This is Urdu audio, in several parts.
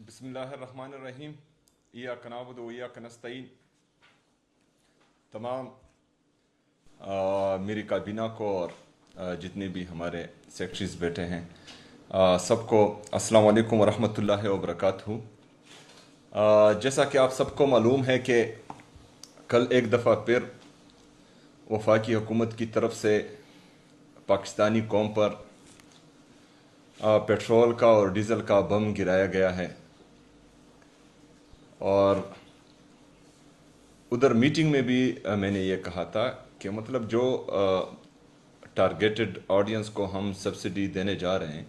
بسم اللہ الرحمن الرحیم ایاک نعبد و ایاک نستعین۔ تمام میری کابینہ کو اور جتنے بھی ہمارے سیکٹریز بیٹھے ہیں سب کو السلام علیکم ورحمۃ اللہ وبرکاتہ۔ جیسا کہ آپ سب کو معلوم ہے کہ کل ایک دفعہ پھر وفاقی حکومت کی طرف سے پاکستانی قوم پر پیٹرول کا اور ڈیزل کا بم گرایا گیا ہے، اور ادھر میٹنگ میں بھی میں نے یہ کہا تھا کہ مطلب جو ٹارگیٹڈ آڈینس کو ہم سبسڈی دینے جا رہے ہیں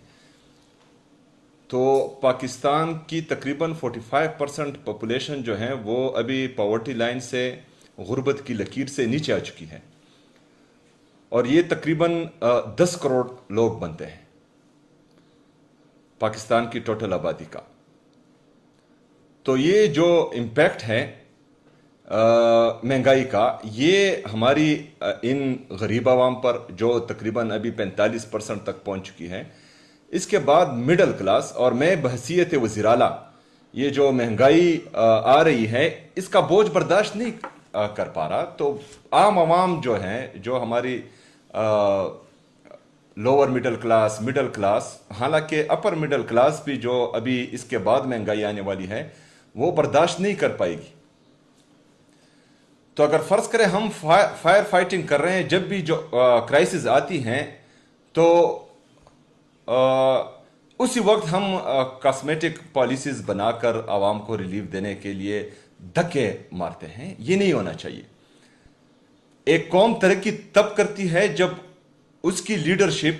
تو پاکستان کی تقریباً 45% پاپولیشن جو ہے وہ ابھی پاورٹی لائن سے، غربت کی لکیر سے نیچے آ چکی ہے، اور یہ تقریباً 10 کروڑ لوگ بنتے ہیں پاکستان کی ٹوٹل آبادی کا۔ تو یہ جو امپیکٹ ہے مہنگائی کا، یہ ہماری ان غریب عوام پر جو تقریباً ابھی 45% تک پہنچ چکی ہے، اس کے بعد مڈل کلاس، اور میں بحیثیت وزیر اعلیٰ یہ جو مہنگائی آ رہی ہے اس کا بوجھ برداشت نہیں کر پا رہا، تو عام عوام جو ہیں، جو ہماری لوور مڈل کلاس، حالانکہ اپر مڈل کلاس بھی جو ابھی اس کے بعد مہنگائی آنے والی ہے وہ برداشت نہیں کر پائے گی۔ تو اگر فرض کریں ہم فائر فائٹنگ کر رہے ہیں، جب بھی جو کرائسس آتی ہیں تو اسی وقت ہم کاسمیٹک پالیسیز بنا کر عوام کو ریلیف دینے کے لیے دھکے مارتے ہیں، یہ نہیں ہونا چاہیے۔ ایک قوم ترقی تب کرتی ہے جب اس کی لیڈرشپ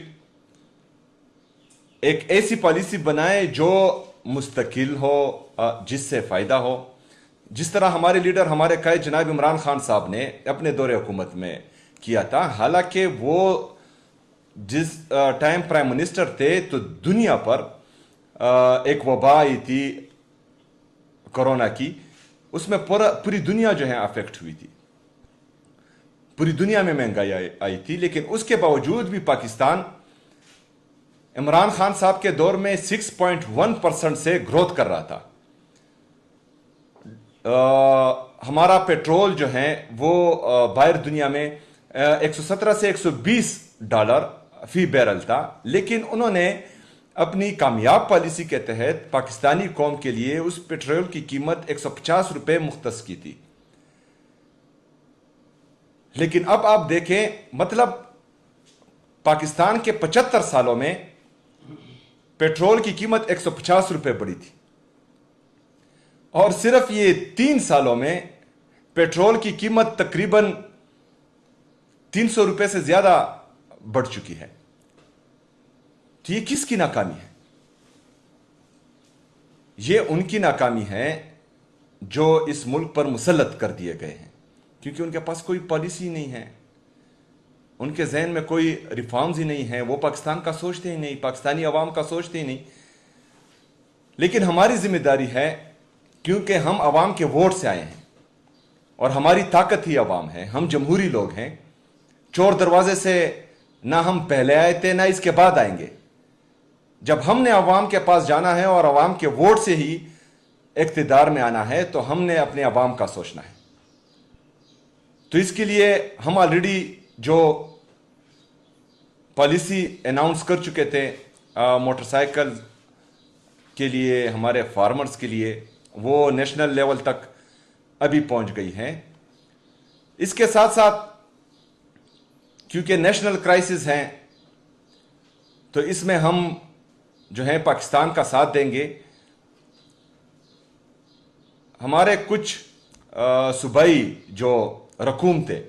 ایک ایسی پالیسی بنائے جو مستقل ہو، جس سے فائدہ ہو، جس طرح ہمارے لیڈر، ہمارے قائد جناب عمران خان صاحب نے اپنے دور حکومت میں کیا تھا۔ حالانکہ وہ جس ٹائم پرائم منسٹر تھے تو دنیا پر ایک وبا آئی تھی کورونا کی، اس میں پوری دنیا جو ہے افیکٹ ہوئی تھی، پوری دنیا میں مہنگائی آئی تھی، لیکن اس کے باوجود بھی پاکستان عمران خان صاحب کے دور میں 6.1% سے گروتھ کر رہا تھا۔ ہمارا پیٹرول جو ہے وہ باہر دنیا میں 117 سے $120 فی بیرل تھا، لیکن انہوں نے اپنی کامیاب پالیسی کے تحت پاکستانی قوم کے لیے اس پیٹرول کی قیمت $150 مختص کی تھی۔ لیکن اب آپ دیکھیں، مطلب پاکستان کے 75 سالوں میں پیٹرول کی قیمت $150 بڑھی تھی، اور صرف یہ 3 سالوں میں پیٹرول کی قیمت تقریباً $300 سے زیادہ بڑھ چکی ہے۔ تو یہ کس کی ناکامی ہے؟ یہ ان کی ناکامی ہے جو اس ملک پر مسلط کر دیے گئے ہیں، کیونکہ ان کے پاس کوئی پالیسی نہیں ہے، ان کے ذہن میں کوئی ریفارمز ہی نہیں ہیں، وہ پاکستان کا سوچتے ہی نہیں، پاکستانی عوام کا سوچتے ہی نہیں۔ لیکن ہماری ذمہ داری ہے، کیونکہ ہم عوام کے ووٹ سے آئے ہیں اور ہماری طاقت ہی عوام ہے، ہم جمہوری لوگ ہیں، چور دروازے سے نہ ہم پہلے آئے تھے نہ اس کے بعد آئیں گے۔ جب ہم نے عوام کے پاس جانا ہے اور عوام کے ووٹ سے ہی اقتدار میں آنا ہے تو ہم نے اپنے عوام کا سوچنا ہے۔ تو اس کے لیے ہم آلریڈی جو پالیسی اناؤنس کر چکے تھے موٹر سائیکل کے لیے، ہمارے فارمرز کے لیے، وہ نیشنل لیول تک ابھی پہنچ گئی ہیں۔ اس کے ساتھ ساتھ کیونکہ نیشنل کرائسس ہیں تو اس میں ہم جو ہے پاکستان کا ساتھ دیں گے۔ ہمارے کچھ صوبائی جو رقوم تھے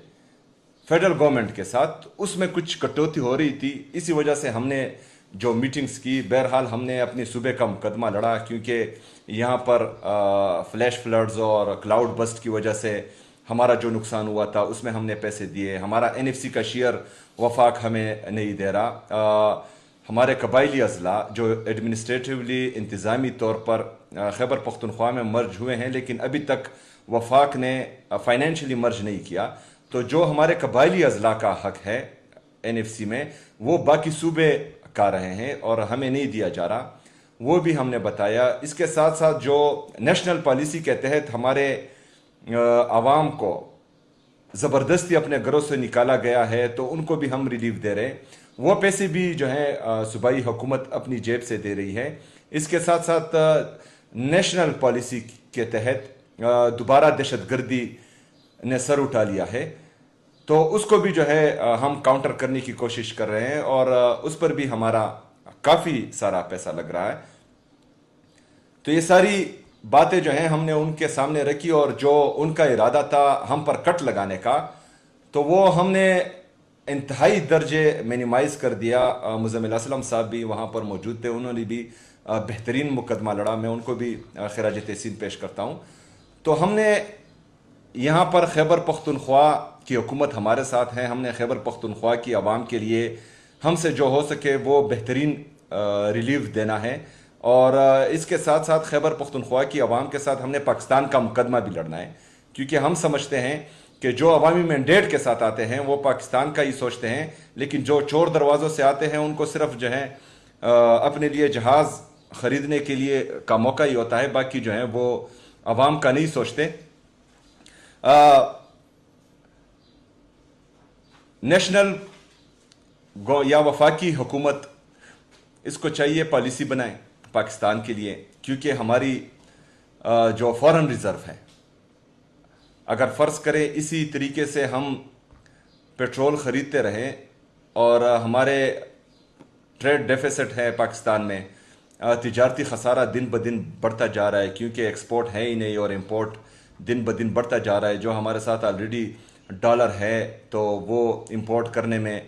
فیڈرل گورنمنٹ کے ساتھ، اس میں کچھ کٹوتی ہو رہی تھی، اسی وجہ سے ہم نے جو میٹنگز کی، بہرحال ہم نے اپنی صوبے کا مقدمہ لڑا، کیونکہ یہاں پر فلیش فلڈز اور کلاؤڈ بسٹ کی وجہ سے ہمارا جو نقصان ہوا تھا اس میں ہم نے پیسے دیے۔ ہمارا NFC کا شیئر وفاق ہمیں نہیں دے رہا۔ ہمارے قبائلی اضلاع جو ایڈمنسٹریٹیولی انتظامی طور پر خیبر پختونخوا میں مرج ہوئے ہیں، لیکن ابھی تک وفاق نے فائنینشلی مرج نہیں کیا، تو جو ہمارے قبائلی اضلاع کا حق ہے NFC میں، وہ باقی صوبے کا رہے ہیں اور ہمیں نہیں دیا جا رہا۔ وہ بھی ہم نے بتایا. اس کے ساتھ ساتھ جو نیشنل پالیسی کے تحت ہمارے عوام کو زبردستی اپنے گھروں سے نکالا گیا ہے تو ان کو بھی ہم ریلیف دے رہے ہیں. وہ پیسے بھی جو ہے صوبائی حکومت اپنی جیب سے دے رہی ہے. اس کے ساتھ ساتھ نیشنل پالیسی کے تحت دوبارہ دہشت گردی نے سر اٹھا لیا ہے تو اس کو بھی جو ہے ہم کاؤنٹر کرنے کی کوشش کر رہے ہیں اور اس پر بھی ہمارا کافی سارا پیسہ لگ رہا ہے. تو یہ ساری باتیں جو ہیں ہم نے ان کے سامنے رکھی اور جو ان کا ارادہ تھا ہم پر کٹ لگانے کا تو وہ ہم نے انتہائی درجے مینیمائز کر دیا. مزمل اسلم صاحب بھی وہاں پر موجود تھے, انہوں نے بھی بہترین مقدمہ لڑا, میں ان کو بھی خراج تحسین پیش کرتا ہوں. تو ہم نے یہاں پر خیبر پختونخوا کی حکومت ہمارے ساتھ ہے, ہم نے خیبر پختونخوا کی عوام کے لیے ہم سے جو ہو سکے وہ بہترین ریلیف دینا ہے اور اس کے ساتھ ساتھ خیبر پختونخوا کی عوام کے ساتھ ہم نے پاکستان کا مقدمہ بھی لڑنا ہے, کیونکہ ہم سمجھتے ہیں کہ جو عوامی مینڈیٹ کے ساتھ آتے ہیں وہ پاکستان کا ہی سوچتے ہیں, لیکن جو چور دروازوں سے آتے ہیں ان کو صرف جو ہے اپنے لیے جہاز خریدنے کے لیے کا موقع ہی ہوتا ہے, باقی جو ہے وہ عوام کا نہیں سوچتے. نیشنل یا وفاقی حکومت اس کو چاہیے پالیسی بنائے پاکستان کے لیے, کیونکہ ہماری جو فارن ریزرو ہے اگر فرض کرے اسی طریقے سے ہم پیٹرول خریدتے رہیں اور ہمارے ٹریڈ ڈیفیسٹ ہے پاکستان میں, تجارتی خسارہ دن بدن بڑھتا جا رہا ہے کیونکہ ایکسپورٹ ہے ہی نہیں اور امپورٹ دن بدن بڑھتا جا رہا ہے. جو ہمارے ساتھ آلریڈی ڈالر ہے تو وہ امپورٹ کرنے میں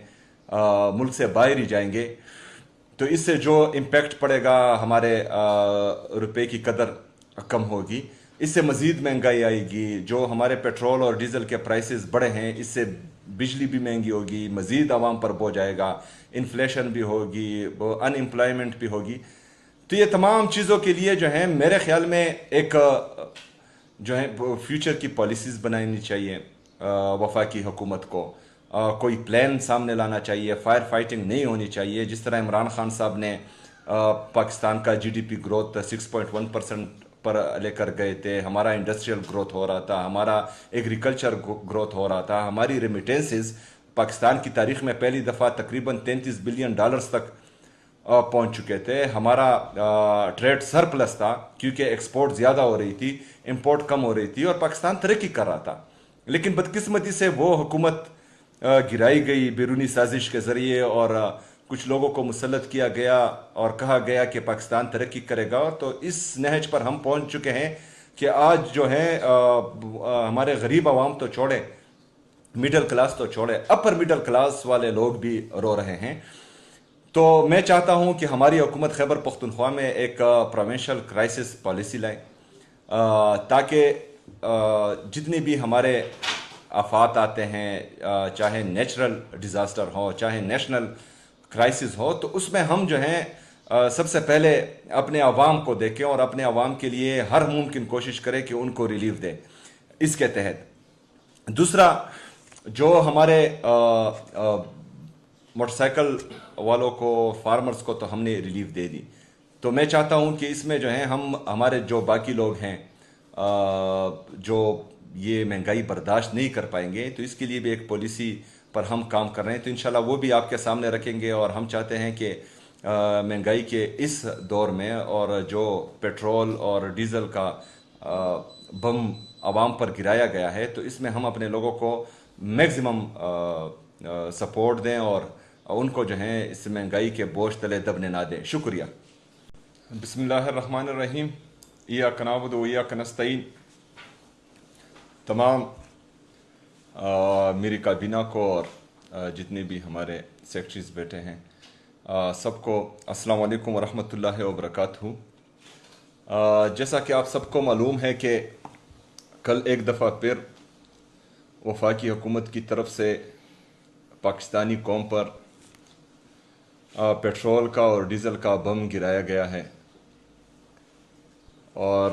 ملک سے باہر ہی جائیں گے, تو اس سے جو امپیکٹ پڑے گا ہمارے روپے کی قدر کم ہوگی, اس سے مزید مہنگائی آئے گی. جو ہمارے پیٹرول اور ڈیزل کے پرائسز بڑھے ہیں اس سے بجلی بھی مہنگی ہوگی, مزید عوام پر بوجھ آئے گا, انفلیشن بھی ہوگی, ان امپلائمنٹ بھی ہوگی. تو یہ تمام چیزوں کے لیے جو ہیں میرے خیال میں ایک جو ہے فیوچر کی پالیسیز بنانی چاہیے وفاقی حکومت کو. کوئی پلان سامنے لانا چاہیے, فائر فائٹنگ نہیں ہونی چاہیے. جس طرح عمران خان صاحب نے پاکستان کا جی ڈی پی گروتھ 6.1% پر لے کر گئے تھے, ہمارا انڈسٹریل گروتھ ہو رہا تھا, ہمارا ایگریکلچر گروتھ ہو رہا تھا, ہماری ریمیٹنسز پاکستان کی تاریخ میں پہلی دفعہ تقریباً $33 بلین تک پہنچ چکے تھے, ہمارا ٹریڈ سرپلس تھا کیونکہ ایکسپورٹ زیادہ ہو رہی تھی, امپورٹ کم ہو رہی تھی اور پاکستان ترقی کر رہا تھا. لیکن بدقسمتی سے وہ حکومت گرائی گئی بیرونی سازش کے ذریعے اور کچھ لوگوں کو مسلط کیا گیا اور کہا گیا کہ پاکستان ترقی کرے گا. تو اس نہج پر ہم پہنچ چکے ہیں کہ آج جو ہے ہمارے غریب عوام تو چھوڑے, مڈل کلاس تو چھوڑے, اپر مڈل کلاس والے لوگ بھی رو رہے ہیں. تو میں چاہتا ہوں کہ ہماری حکومت خیبر پختونخوا میں ایک پروونشل کرائسس پالیسی لائے تاکہ جتنی بھی ہمارے آفات آتے ہیں, چاہے نیچرل ڈیزاسٹر ہو چاہے نیشنل کرائسس ہو, تو اس میں ہم جو ہیں سب سے پہلے اپنے عوام کو دیکھیں اور اپنے عوام کے لیے ہر ممکن کوشش کریں کہ ان کو ریلیف دیں اس کے تحت. دوسرا, جو ہمارے موٹر سائیکل والوں کو, فارمرز کو تو ہم نے ریلیف دے دی, تو میں چاہتا ہوں کہ اس میں جو ہے ہمارے جو باقی لوگ ہیں جو یہ مہنگائی برداشت نہیں کر پائیں گے, تو اس کے لیے بھی ایک پالیسی پر ہم کام کر رہے ہیں. تو انشاءاللہ وہ بھی آپ کے سامنے رکھیں گے. اور ہم چاہتے ہیں کہ مہنگائی کے اس دور میں اور جو پیٹرول اور ڈیزل کا بم عوام پر گرایا گیا ہے, تو اس میں ہم اپنے لوگوں کو میکزیمم سپورٹ دیں اور ان کو جو ہیں اس مہنگائی کے بوجھ تلے دبنے نہ دیں. شکریہ. بسم اللہ الرحمن الرحیم. ایاک نعبد و ایاک نستعین. تمام میری کابینہ کو اور جتنے بھی ہمارے سیکٹریز بیٹھے ہیں سب کو السلام علیکم ورحمۃ اللہ وبرکاتہ. جیسا کہ آپ سب کو معلوم ہے کہ کل ایک دفعہ پھر وفاقی حکومت کی طرف سے پاکستانی قوم پر پیٹرول کا اور ڈیزل کا بم گرایا گیا ہے. اور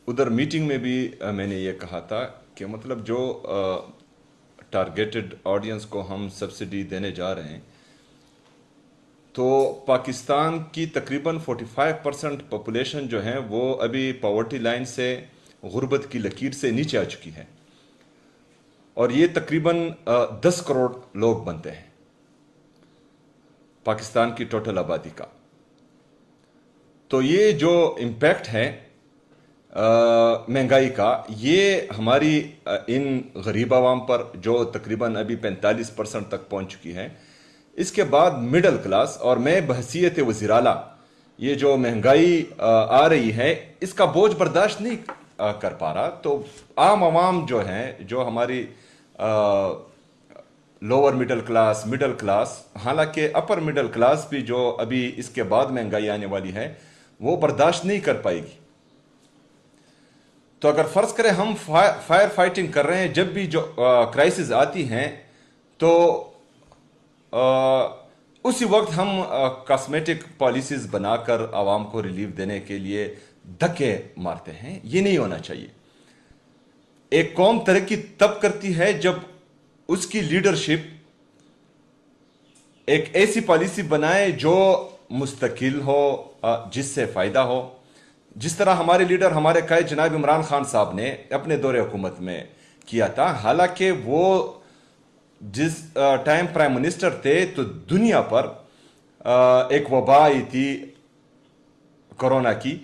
ادھر میٹنگ میں بھی میں نے یہ کہا تھا کہ مطلب جو ٹارگیٹڈ آڈینس کو ہم سبسڈی دینے جا رہے ہیں تو پاکستان کی تقریباً 45% پاپولیشن جو ہے وہ ابھی پاورٹی لائن سے، غربت کی لکیر سے نیچے آ چکی ہے، اور یہ تقریباً 10 کروڑ لوگ بنتے ہیں پاکستان کی ٹوٹل آبادی کا۔ تو یہ جو امپیکٹ ہے مہنگائی کا، یہ ہماری ان غریب عوام پر جو تقریباً ابھی 45% تک پہنچ چکی ہے، اس کے بعد مڈل کلاس، اور میں بحیثیت وزیر اعلیٰ یہ جو مہنگائی آ رہی ہے اس کا بوجھ برداشت نہیں کر پا رہا، تو عام عوام جو ہیں، جو ہماری لوور مڈل کلاس، حالانکہ اپر مڈل کلاس بھی جو ابھی اس کے بعد مہنگائی آنے والی ہے وہ برداشت نہیں کر پائے گی۔ تو اگر فرض کریں ہم فائر فائٹنگ کر رہے ہیں، جب بھی جو کرائسس آتی ہیں تو اسی وقت ہم کاسمیٹک پالیسیز بنا کر عوام کو ریلیف دینے کے لیے دھکے مارتے ہیں، یہ نہیں ہونا چاہیے۔ ایک قوم ترقی تب کرتی ہے جب اس کی لیڈرشپ ایک ایسی پالیسی بنائے جو مستقل ہو، جس سے فائدہ ہو، جس طرح ہمارے لیڈر، ہمارے قائد جناب عمران خان صاحب نے اپنے دور حکومت میں کیا تھا۔ حالانکہ وہ جس ٹائم پرائم منسٹر تھے تو دنیا پر ایک وبا آئی تھی کورونا کی،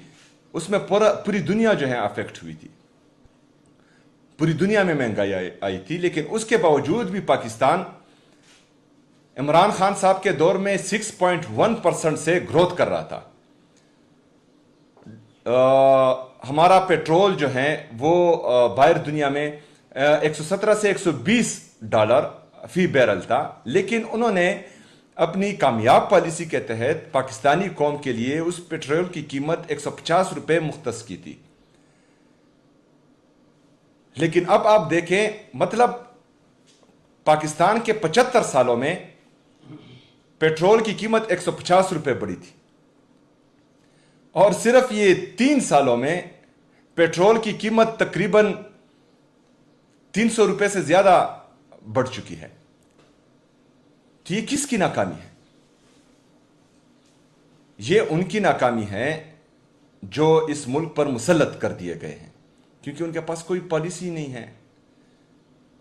اس میں پوری دنیا جو ہے افیکٹ ہوئی تھی، پوری دنیا میں مہنگائی آئی تھی، لیکن اس کے باوجود بھی پاکستان عمران خان صاحب کے دور میں 6.1% سے گروتھ کر رہا تھا۔ ہمارا پیٹرول جو ہے وہ باہر دنیا میں 117 سے $120 فی بیرل تھا، لیکن انہوں نے اپنی کامیاب پالیسی کے تحت پاکستانی قوم کے لیے اس پیٹرول کی قیمت $150 مختص کی تھی۔ لیکن اب آپ دیکھیں، مطلب پاکستان کے 75 سالوں میں پیٹرول کی قیمت $150 بڑھی تھی، اور صرف یہ 3 سالوں میں پیٹرول کی قیمت تقریباً $300 سے زیادہ بڑھ چکی ہے۔ تو یہ کس کی ناکامی ہے؟ یہ ان کی ناکامی ہے جو اس ملک پر مسلط کر دیے گئے ہیں، کیونکہ ان کے پاس کوئی پالیسی نہیں ہے،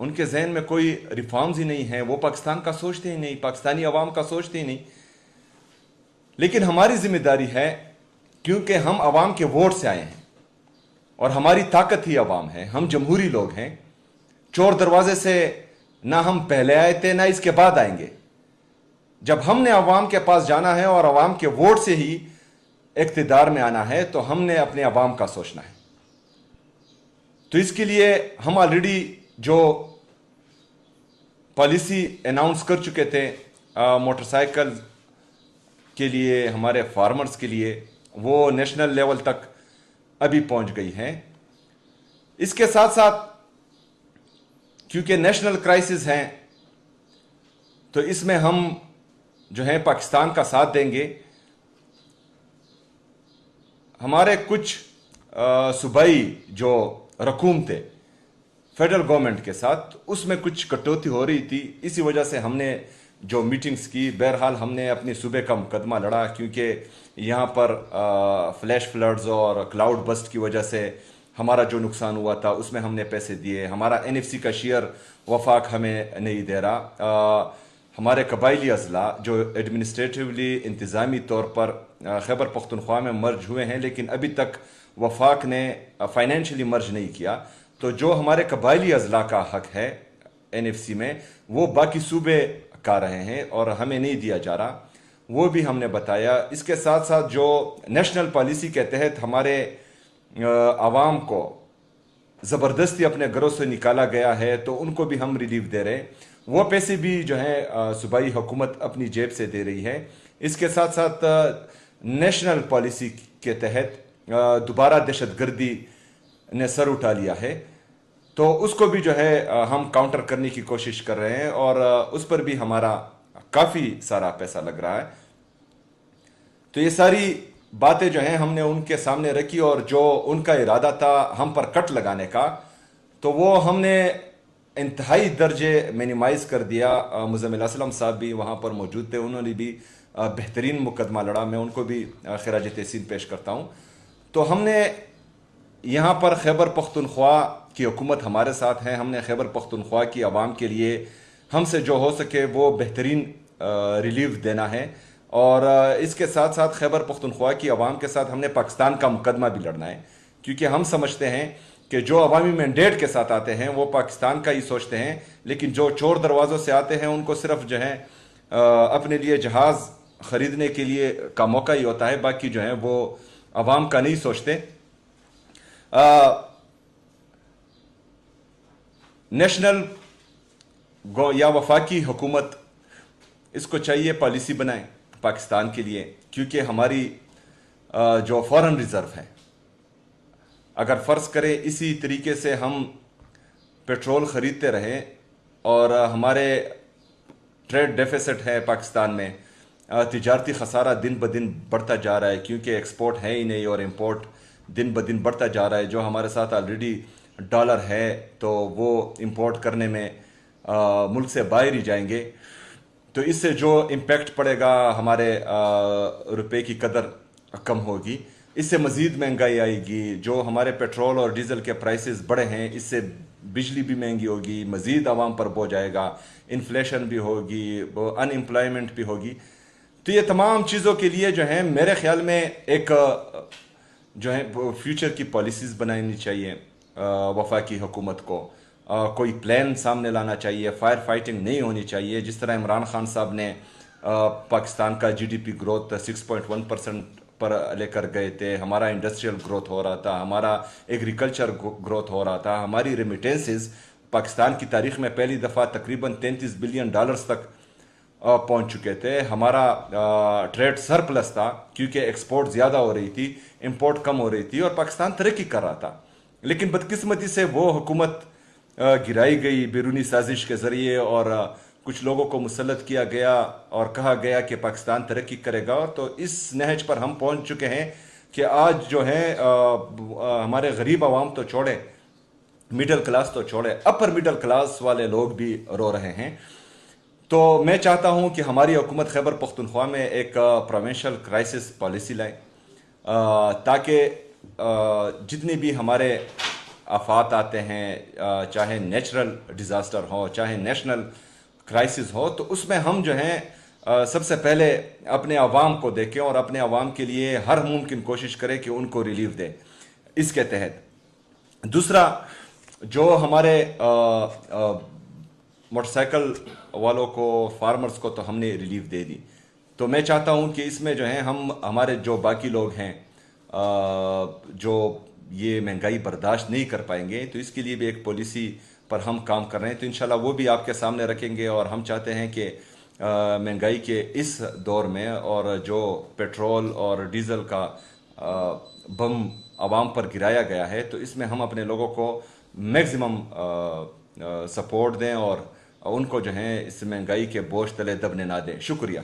ان کے ذہن میں کوئی ریفارمز ہی نہیں ہے، وہ پاکستان کا سوچتے ہی نہیں، پاکستانی عوام کا سوچتے ہی نہیں۔ لیکن ہماری ذمہ داری ہے، کیونکہ ہم عوام کے ووٹ سے آئے ہیں اور ہماری طاقت ہی عوام ہے، ہم جمہوری لوگ ہیں، چور دروازے سے نہ ہم پہلے آئے تھے نہ اس کے بعد آئیں گے۔ جب ہم نے عوام کے پاس جانا ہے اور عوام کے ووٹ سے ہی اقتدار میں آنا ہے تو ہم نے اپنے عوام کا سوچنا ہے۔ تو اس کے لیے ہم آلریڈی جو پالیسی اناؤنس کر چکے تھے موٹر سائیکل کے لیے، ہمارے فارمرز کے لیے، وہ نیشنل لیول تک ابھی پہنچ گئی ہیں۔ اس کے ساتھ ساتھ کیونکہ نیشنل کرائسس ہیں تو اس میں ہم جو ہے پاکستان کا ساتھ دیں گے۔ ہمارے کچھ صوبائی جو رقوم تھے فیڈرل گورنمنٹ کے ساتھ، اس میں کچھ کٹوتی ہو رہی تھی، اسی وجہ سے ہم نے جو میٹنگز کی، بہرحال ہم نے اپنی صوبے کا مقدمہ لڑا، کیونکہ یہاں پر فلیش فلڈز اور کلاؤڈ بسٹ کی وجہ سے ہمارا جو نقصان ہوا تھا اس میں ہم نے پیسے دیے۔ ہمارا NFC کا شیئر وفاق ہمیں نہیں دے رہا۔ ہمارے قبائلی اضلاع جو ایڈمنسٹریٹیولی انتظامی طور پر خیبر پختونخوا میں مرج ہوئے ہیں، لیکن ابھی تک وفاق نے فائنینشلی مرج نہیں کیا، تو جو ہمارے قبائلی اضلاع کا حق ہے NFC میں، وہ باقی صوبے کا رہے ہیں اور ہمیں نہیں دیا جا رہا، وہ بھی ہم نے بتایا۔ اس کے ساتھ ساتھ جو نیشنل پالیسی کے تحت ہمارے عوام کو زبردستی اپنے گھروں سے نکالا گیا ہے تو ان کو بھی ہم ریلیف دے رہے ہیں، وہ پیسے بھی جو ہے صوبائی حکومت اپنی جیب سے دے رہی ہے۔ اس کے ساتھ ساتھ نیشنل پالیسی کے تحت دوبارہ دہشت گردی نے سر اٹھا لیا ہے، تو اس کو بھی جو ہے ہم کاؤنٹر کرنے کی کوشش کر رہے ہیں، اور اس پر بھی ہمارا کافی سارا پیسہ لگ رہا ہے۔ تو یہ ساری باتیں جو ہیں ہم نے ان کے سامنے رکھی، اور جو ان کا ارادہ تھا ہم پر کٹ لگانے کا، تو وہ ہم نے انتہائی درجے مینیمائز کر دیا۔ مزمل اسلم صاحب بھی وہاں پر موجود تھے، انہوں نے بھی بہترین مقدمہ لڑا، میں ان کو بھی خراج تحسین پیش کرتا ہوں۔ تو ہم نے یہاں پر خیبر پختونخوا کی حکومت ہمارے ساتھ ہے، ہم نے خیبر پختونخوا کی عوام کے لیے ہم سے جو ہو سکے وہ بہترین ریلیف دینا ہے، اور اس کے ساتھ ساتھ خیبر پختونخوا کی عوام کے ساتھ ہم نے پاکستان کا مقدمہ بھی لڑنا ہے، کیونکہ ہم سمجھتے ہیں کہ جو عوامی مینڈیٹ کے ساتھ آتے ہیں وہ پاکستان کا ہی سوچتے ہیں، لیکن جو چور دروازوں سے آتے ہیں ان کو صرف جو ہے اپنے لیے جہاز خریدنے کے لیے کا موقع ہی ہوتا ہے، باقی جو ہے وہ عوام کا نہیں سوچتے۔ نیشنل یا وفاقی حکومت اس کو چاہیے پالیسی بنائے پاکستان کے لیے، کیونکہ ہماری جو فارن ریزرو ہے، اگر فرض کرے اسی طریقے سے ہم پیٹرول خریدتے رہے اور ہمارے ٹریڈ ڈیفیسٹ ہے پاکستان میں، تجارتی خسارہ دن بدن بڑھتا جا رہا ہے، کیونکہ ایکسپورٹ ہے ہی نہیں اور امپورٹ دن بدن بڑھتا جا رہا ہے۔ جو ہمارے ساتھ آلریڈی ڈالر ہے تو وہ امپورٹ کرنے میں ملک سے باہر ہی جائیں گے، تو اس سے جو امپیکٹ پڑے گا ہمارے روپے کی قدر کم ہوگی، اس سے مزید مہنگائی آئے گی۔ جو ہمارے پیٹرول اور ڈیزل کے پرائسز بڑھے ہیں، اس سے بجلی بھی مہنگی ہوگی، مزید عوام پر بوجھ آئے گا، انفلیشن بھی ہوگی، ان امپلائمنٹ بھی ہوگی۔ تو یہ تمام چیزوں کے لیے جو ہیں میرے خیال میں ایک جو ہے فیوچر کی پالیسیز بنانی چاہیے وفاقی حکومت کو، کوئی پلان سامنے لانا چاہیے، فائر فائٹنگ نہیں ہونی چاہیے۔ جس طرح عمران خان صاحب نے پاکستان کا جی ڈی پی گروتھ 6.1% پر لے کر گئے تھے، ہمارا انڈسٹریل گروتھ ہو رہا تھا، ہمارا ایگریکلچر گروتھ ہو رہا تھا، ہماری ریمیٹنسز پاکستان کی تاریخ میں پہلی دفعہ تقریباً $33 بلین تک پہنچ چکے تھے، ہمارا ٹریڈ سرپلس تھا کیونکہ ایکسپورٹ زیادہ ہو رہی تھی، امپورٹ کم ہو رہی تھی، اور پاکستان ترقی کر رہا تھا۔ لیکن بدقسمتی سے وہ حکومت گرائی گئی بیرونی سازش کے ذریعے، اور کچھ لوگوں کو مسلط کیا گیا اور کہا گیا کہ پاکستان ترقی کرے گا۔ تو اس نہج پر ہم پہنچ چکے ہیں کہ آج جو ہے ہمارے غریب عوام تو چھوڑے، مڈل کلاس تو چھوڑے، اپر مڈل کلاس والے لوگ بھی رو رہے ہیں۔ تو میں چاہتا ہوں کہ ہماری حکومت خیبر پختونخوا میں ایک پروونشل کرائسس پالیسی لائے، تاکہ جتنی بھی ہمارے آفات آتے ہیں، چاہے نیچرل ڈیزاسٹر ہو چاہے نیشنل کرائسس ہو، تو اس میں ہم جو ہیں سب سے پہلے اپنے عوام کو دیکھیں اور اپنے عوام کے لیے ہر ممکن کوشش کریں کہ ان کو ریلیف دیں اس کے تحت۔ دوسرا، جو ہمارے موٹر سائیکل والوں کو، فارمرز کو تو ہم نے ریلیف دے دی، تو میں چاہتا ہوں کہ اس میں جو ہے ہمارے جو باقی لوگ ہیں جو یہ مہنگائی برداشت نہیں کر پائیں گے، تو اس کے لیے بھی ایک پالیسی پر ہم کام کر رہے ہیں، تو انشاءاللہ وہ بھی آپ کے سامنے رکھیں گے۔ اور ہم چاہتے ہیں کہ مہنگائی کے اس دور میں، اور جو پیٹرول اور ڈیزل کا بم عوام پر گرایا گیا ہے، تو اس میں ہم اپنے لوگوں کو میکزیمم سپورٹ دیں اور ان کو جو ہے اس مہنگائی کے بوجھ تلے دبنے نہ دیں۔ شکریہ۔